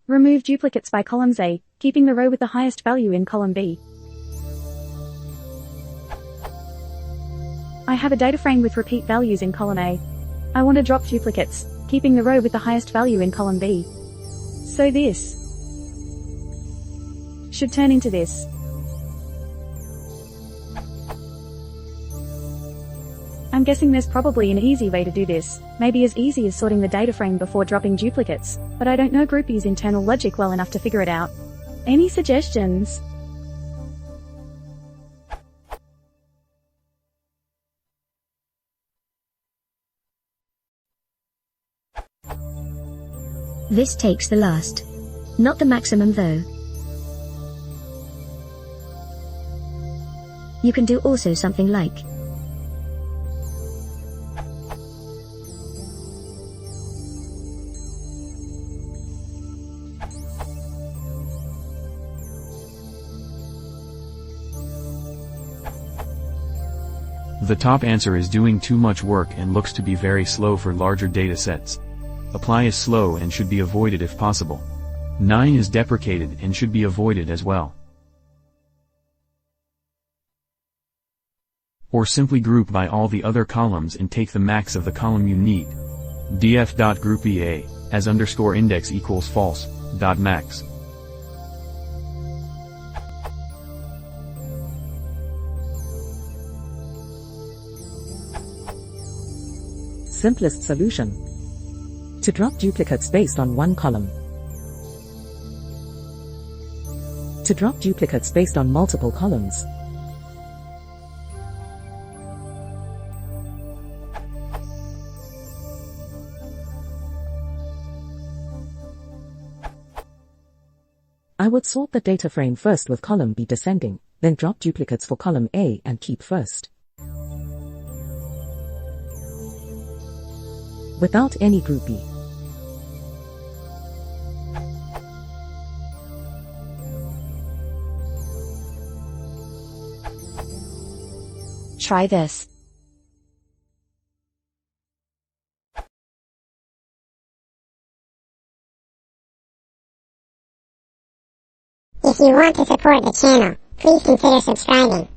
Remove duplicates by columns A, keeping the row with the highest value in column B. I have a data frame with repeat values in column A. I want to drop duplicates, keeping the row with the highest value in column B. So this should turn into this. I'm guessing there's probably an easy way to do this, maybe as easy as sorting the data frame before dropping duplicates, but I don't know Groupie's internal logic well enough to figure it out. Any suggestions? This takes the last. Not the maximum though. You can do also something like The top answer is doing too much work and looks to be very slow for larger data sets. Apply is slow and should be avoided if possible. 9 is deprecated and should be avoided as well. Or simply group by all the other columns and take the max of the column you need. df.groupie as underscore index equals false, dot max. Simplest solution. To drop duplicates based on one column. To drop duplicates based on multiple columns. I would sort the data frame first with column B descending, then drop duplicates for column A and keep first. Without any groupie. try this. If you want to support the channel, please consider subscribing.